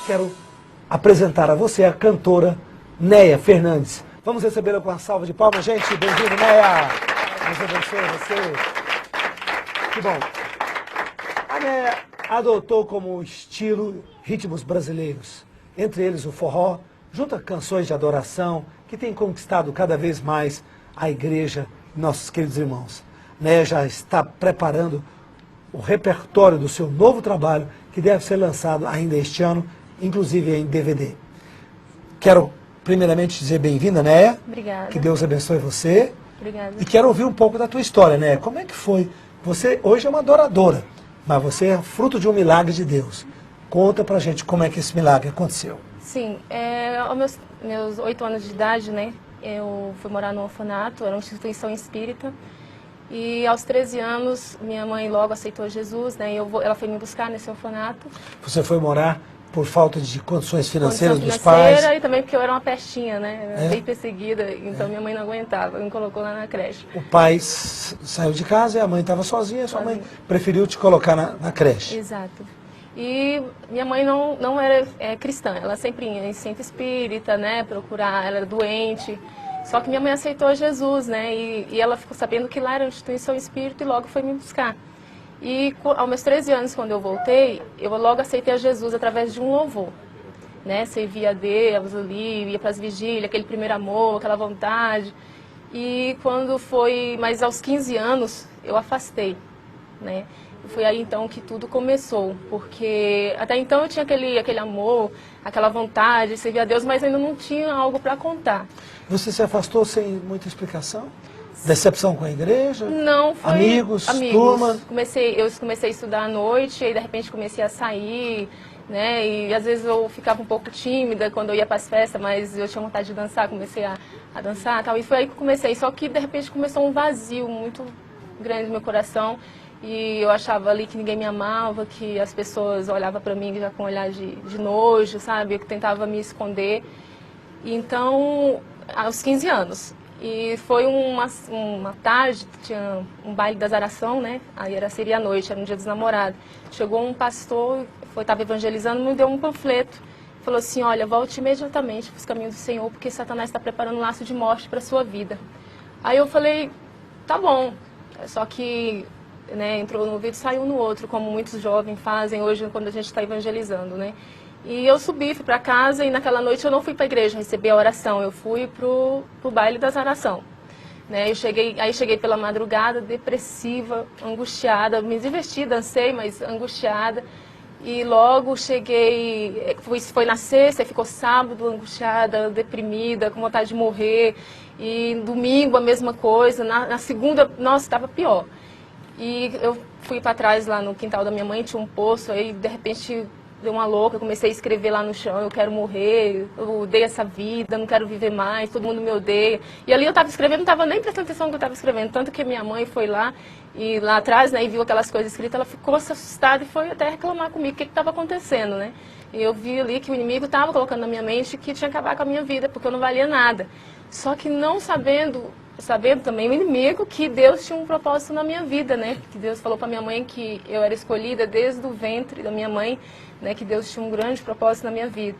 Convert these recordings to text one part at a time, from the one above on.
quero apresentar a você a cantora Néia Fernandes. Vamos recebê-la com uma salva de palmas, gente. Bem-vindo, Néia. Deus abençoe você. Que bom. A Néia adotou como estilo ritmos brasileiros, entre eles o forró, junto a canções de adoração, que tem conquistado cada vez mais a igreja e nossos queridos irmãos. Néia já está preparando o repertório do seu novo trabalho, que deve ser lançado ainda este ano, inclusive em DVD. Quero primeiramente dizer bem-vinda, Néia. Obrigada. Que Deus abençoe você. Obrigada. E quero ouvir um pouco da tua história, Néia. Como é que foi? Você hoje é uma adoradora, mas você é fruto de um milagre de Deus. Conta pra gente como é que esse milagre aconteceu. Sim, aos meus 8 anos de idade, né, eu fui morar no orfanato, era uma instituição espírita. E aos 13 anos, minha mãe logo aceitou Jesus, né, e ela foi me buscar nesse orfanato. Você foi morar por falta de condições financeiras dos pais? E também porque eu era uma pestinha, né, eu era bem perseguida, então minha mãe não aguentava, me colocou lá na creche. O pai saiu de casa e a mãe estava sozinha, sua mãe preferiu te colocar na creche. Exato. E minha mãe não era cristã, ela sempre ia em centro espírita, né, procurar, ela era doente. Só que minha mãe aceitou Jesus, né, e ela ficou sabendo que lá era uma instituição espírita e logo foi me buscar. E aos meus 13 anos, quando eu voltei, eu logo aceitei a Jesus através de um louvor, né, servia a Deus ali, ia para as vigílias, aquele primeiro amor, aquela vontade. E quando foi, mas aos 15 anos, eu afastei, né. Foi aí então que tudo começou, porque até então eu tinha aquele amor, aquela vontade de servir a Deus, mas ainda não tinha algo para contar. Você se afastou sem muita explicação? Decepção com a igreja? Não, foi... Amigos, turma? Eu comecei a estudar à noite, e de repente comecei a sair, né, e às vezes eu ficava um pouco tímida quando eu ia para as festas, mas eu tinha vontade de dançar, comecei a dançar e tal, e foi aí que eu comecei, só que de repente começou um vazio muito grande no meu coração. E eu achava ali que ninguém me amava, que as pessoas olhavam para mim já com um olhar de nojo, sabe? Eu tentava me esconder. E então, aos 15 anos. E foi uma tarde, tinha um baile da Zaração, né? Aí seria à noite, era um dia dos namorados. Chegou um pastor, estava evangelizando, me deu um panfleto. Falou assim, olha, volte imediatamente para os caminhos do Senhor, porque Satanás está preparando um laço de morte para a sua vida. Aí eu falei, tá bom. Só que... né, entrou no ouvido e saiu no outro, como muitos jovens fazem hoje quando a gente está evangelizando, né? E eu subi, fui para casa e naquela noite eu não fui para a igreja receber a oração, eu fui pro baile da Zaração, né? Aí cheguei pela madrugada, depressiva, angustiada, me diverti, dancei, mas angustiada. E logo cheguei, foi na sexta, ficou sábado, angustiada, deprimida, com vontade de morrer. E domingo a mesma coisa, na segunda, nossa, estava pior. E eu fui para trás lá no quintal da minha mãe, tinha um poço, aí de repente deu uma louca, eu comecei a escrever lá no chão, eu quero morrer, eu odeio essa vida, não quero viver mais, todo mundo me odeia. E ali eu estava escrevendo, não estava nem prestando atenção no que eu estava escrevendo, tanto que minha mãe foi lá, e lá atrás, né, e viu aquelas coisas escritas, ela ficou assustada e foi até reclamar comigo o que estava acontecendo, né. E eu vi ali que o inimigo estava colocando na minha mente que tinha que acabar com a minha vida, porque eu não valia nada. Só que não sabendo também o inimigo que Deus tinha um propósito na minha vida, né? Que Deus falou para minha mãe que eu era escolhida desde o ventre da minha mãe, né? Que Deus tinha um grande propósito na minha vida.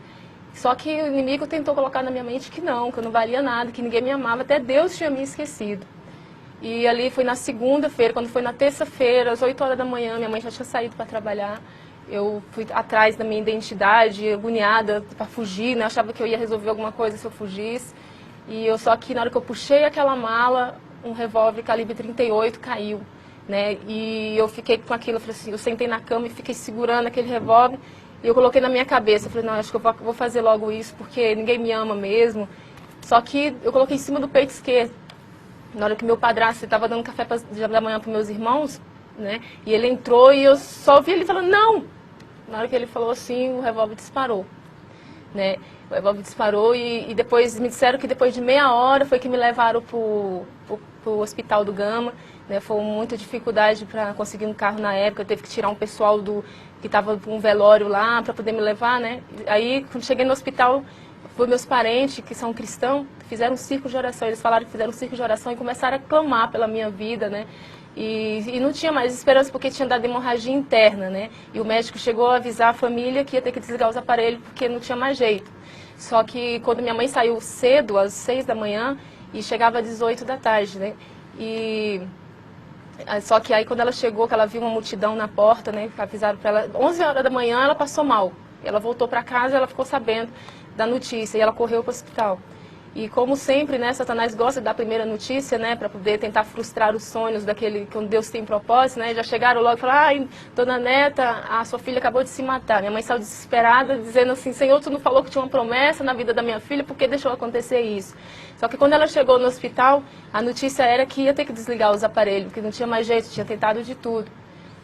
Só que o inimigo tentou colocar na minha mente que eu não valia nada, que ninguém me amava, até Deus tinha me esquecido. E ali foi na segunda-feira, quando foi na terça-feira, às 8 horas da manhã, minha mãe já tinha saído para trabalhar. Eu fui atrás da minha identidade, agoniada para fugir, né? Achava que eu ia resolver alguma coisa se eu fugisse. E eu só que na hora que eu puxei aquela mala, um revólver calibre 38 caiu, né? E eu fiquei com aquilo, eu falei assim, eu sentei na cama e fiquei segurando aquele revólver e eu coloquei na minha cabeça, eu falei, não, acho que eu vou fazer logo isso porque ninguém me ama mesmo. Só que eu coloquei em cima do peito esquerdo. Na hora que meu padrasto estava dando café da manhã para meus irmãos, né? E ele entrou e eu só ouvi ele falando, não! Na hora que ele falou assim, o revólver disparou, né? O revólver disparou e depois me disseram que depois de meia hora foi que me levaram para o hospital do Gama, né? Foi muita dificuldade para conseguir um carro na época, eu teve que tirar um pessoal que estava com um velório lá para poder me levar, né? Aí, quando cheguei no hospital, foi meus parentes, que são cristãos, fizeram um círculo de oração, eles falaram que fizeram um círculo de oração e começaram a clamar pela minha vida, né? E não tinha mais esperança porque tinha dado hemorragia interna, né? E o médico chegou a avisar a família que ia ter que desligar os aparelhos porque não tinha mais jeito. Só que quando minha mãe saiu cedo, às 6 da manhã, e chegava às 18 da tarde, né? Só que aí quando ela chegou, que ela viu uma multidão na porta, né? Avisaram para ela, 11 horas da manhã ela passou mal. Ela voltou para casa e ela ficou sabendo da notícia e ela correu para o hospital. E como sempre, né, Satanás gosta de dar a primeira notícia, né, para poder tentar frustrar os sonhos daquele que Deus tem propósito, né? Já chegaram logo e falaram: ai, dona Neta, a sua filha acabou de se matar. Minha mãe saiu desesperada, dizendo assim: Senhor, tu não falou que tinha uma promessa na vida da minha filha, por que deixou acontecer isso? Só que quando ela chegou no hospital, a notícia era que ia ter que desligar os aparelhos, porque não tinha mais jeito, tinha tentado de tudo.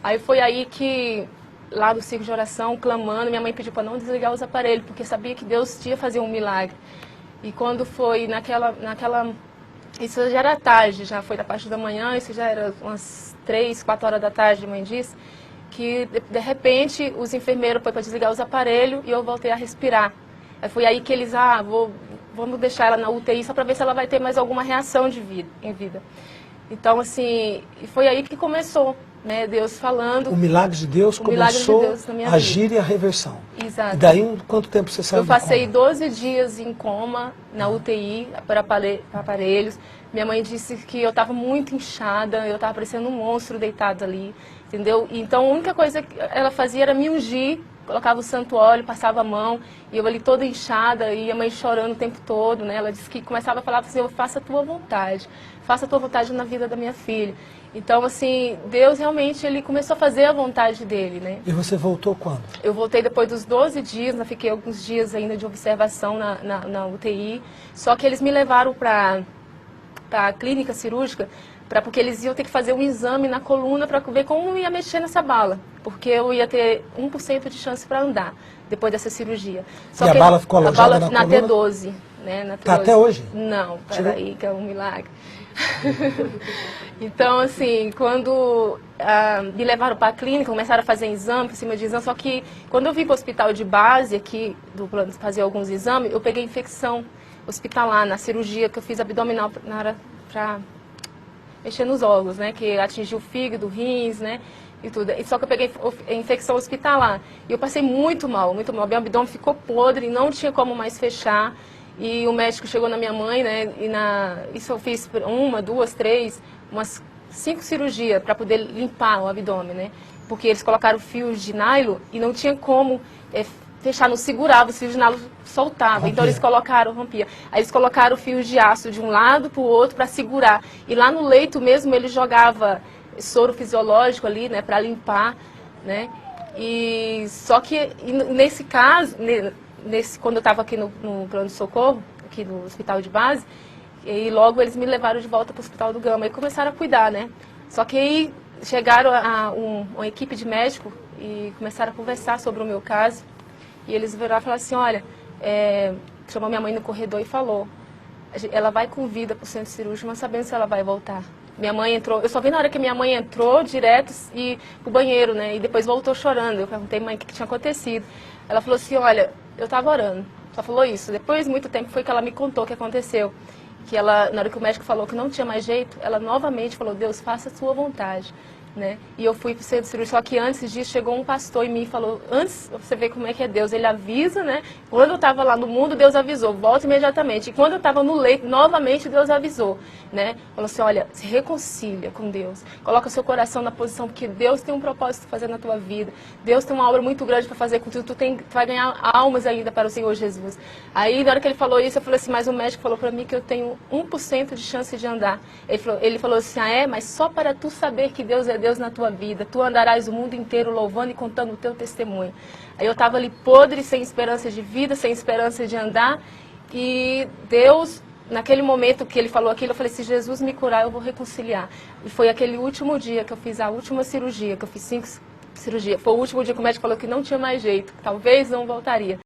Aí foi aí que, lá do círculo de oração, clamando, minha mãe pediu para não desligar os aparelhos, porque sabia que Deus ia fazer um milagre. E quando foi isso já era tarde, já foi da parte da manhã, isso já era umas 3, 4 horas da tarde, a mãe disse, que de repente os enfermeiros foram para desligar os aparelhos e eu voltei a respirar. Foi aí que eles, vamos deixar ela na UTI só para ver se ela vai ter mais alguma reação em vida. Então, assim, foi aí que começou, né, Deus falando. O milagre de Deus começou a agir e a reversão. Exato. E daí, quanto tempo você saiu Eu passei 12 dias em coma, na UTI, para aparelhos. Minha mãe disse que eu estava muito inchada, eu estava parecendo um monstro deitado ali, entendeu? Então, a única coisa que ela fazia era me ungir, colocava o santo óleo, passava a mão, e eu ali toda inchada, e a mãe chorando o tempo todo, né? Ela disse que começava a falar assim: faça a tua vontade na vida da minha filha. Então, assim, Deus realmente, ele começou a fazer a vontade dele, né? E você voltou quando? Eu voltei depois dos 12 dias, eu fiquei alguns dias ainda de observação na UTI, só que eles me levaram para a clínica cirúrgica, porque eles iam ter que fazer um exame na coluna para ver como ia mexer nessa bala, porque eu ia ter 1% de chance para andar depois dessa cirurgia. Só e que a bala ficou alojada na coluna? T12, né? Na T12. Tá até hoje? Não, peraí, que é um milagre. Então, assim, quando me levaram para a clínica, começaram a fazer exame, por cima de exame, só que quando eu vim para o hospital de base aqui, do plano de fazer alguns exames, eu peguei infecção hospitalar na cirurgia que eu fiz abdominal para mexer nos órgãos, né, que atingiu o fígado, rins, né, e tudo. Só que eu peguei infecção hospitalar e eu passei muito mal, muito mal. Meu abdômen ficou podre, não tinha como mais fechar. E o médico chegou na minha mãe, né, isso eu fiz 1, 2, 3, umas 5 cirurgias para poder limpar o abdômen, né, porque eles colocaram fios de nylon e não tinha como fechar, não segurava, os fios de nylon soltavam, rompia. Então eles rompia. Aí eles colocaram fios de aço de um lado para o outro para segurar. E lá no leito mesmo ele jogava soro fisiológico ali, né, para limpar, né, e só que nesse caso, quando eu estava aqui no plano de socorro, aqui no hospital de base, e logo eles me levaram de volta para o hospital do Gama e começaram a cuidar, né? Só que aí chegaram uma equipe de médicos e começaram a conversar sobre o meu caso. E eles viraram e falaram assim: olha, chamou minha mãe no corredor e falou: ela vai com vida para o centro cirúrgico, mas sabendo se ela vai voltar. Minha mãe entrou, eu só vi na hora que minha mãe entrou direto e pro banheiro, né? E depois voltou chorando. Eu perguntei, mãe, o que tinha acontecido? Ela falou assim: olha, eu estava orando. Só falou isso. Depois, muito tempo, foi que ela me contou o que aconteceu. Que ela, na hora que o médico falou que não tinha mais jeito, ela novamente falou: Deus, faça a sua vontade. Né? E eu fui para o centro cirúrgico, só que antes disso chegou um pastor em mim e falou: antes, você vê como é que é Deus, ele avisa, né? Quando eu estava lá no mundo, Deus avisou, volta imediatamente. E quando eu estava no leito, novamente Deus avisou, né? Falou assim: olha, se reconcilia com Deus, coloca seu coração na posição, porque Deus tem um propósito para fazer na tua vida, Deus tem uma obra muito grande para fazer contigo, tu vai ganhar almas ainda para o Senhor Jesus. Aí, na hora que ele falou isso, eu falei assim: mas o médico falou para mim que eu tenho 1% de chance de andar. Ele falou assim: mas só para tu saber que Deus é Deus na tua vida, tu andarás o mundo inteiro louvando e contando o teu testemunho. Aí eu estava ali podre, sem esperança de vida, sem esperança de andar, e Deus, naquele momento que ele falou aquilo, eu falei: se Jesus me curar, eu vou reconciliar. E foi aquele último dia que eu fiz a última cirurgia, que eu fiz 5 cirurgias. Foi o último dia que o médico falou que não tinha mais jeito, que talvez não voltaria.